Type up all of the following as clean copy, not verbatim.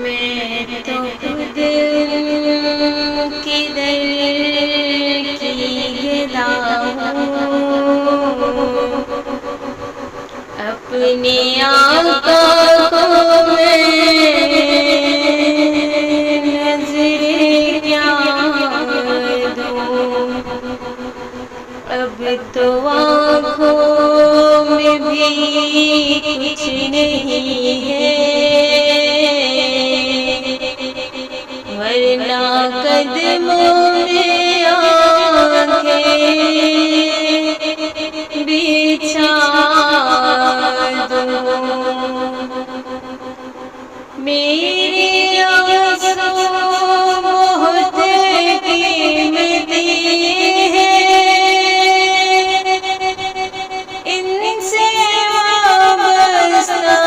میں تو خود کدھر کی گدا ہوں، اپنے آقا کو میں نظر کیا دوں، اب تو آنکھوں میں بھی کچھ نہیں ہے، ورنہ قدموں میں آنکھیں بچھا دوں، میرے آنسو بہت قیمتی ہیں، ان سے وابستہ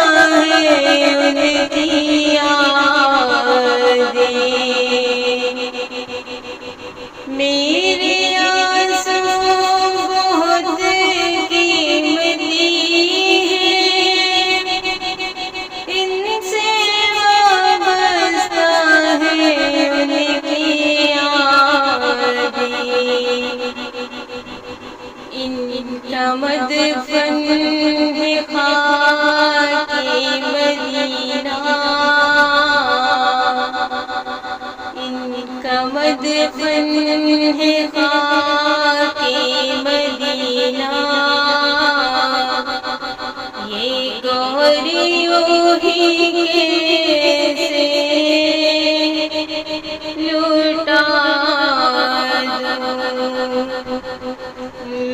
ہے ان کی یادیں، میرے آنسو بہت قیمتی ہیں، ان سے وابستہ ہے ان کی یادیں، ان کا مدفن ہے خاک مدینہ، ان کا مدفن ہے خاک مدینہ، یہ گوہر یوں ہی کیسے لوٹا دوں،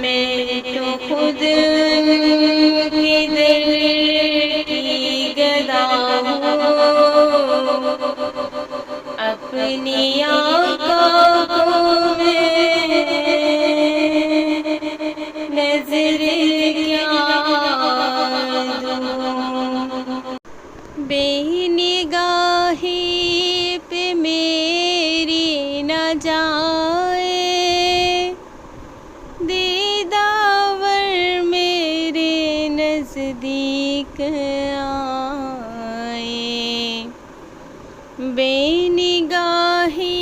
میں تو خود کدھر کی گدا ہوں، اپنی آقا کو میں نظر کیا دوں، بے نگاہی پہ میری نہ جائے، دیداور میرے نزدیک آئے، بے نگاہی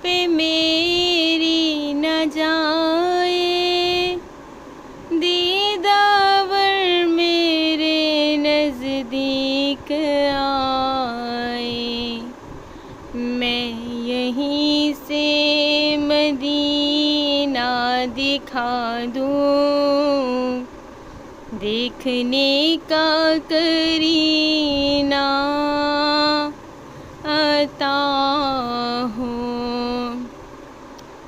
پہ میری نہ جائے، دیداور میرے نزدیک آئے، میں یہیں سے مدینہ دکھا دوں، دیکھنے کا کرینہ عطا ہو،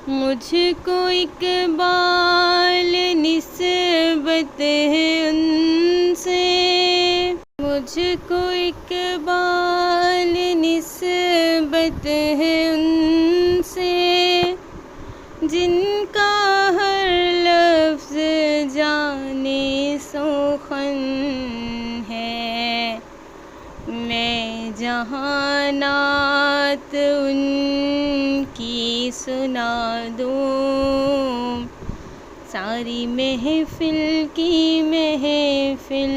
مجھ کو اقبال نسبت ہے ان سے، مجھ کو اقبال نسبت ہے ان سے، جن کا ہر لفظ جانے سخن ہے، میں جہاں نعت ان کی سنا دوں، ساری محفل کی محفل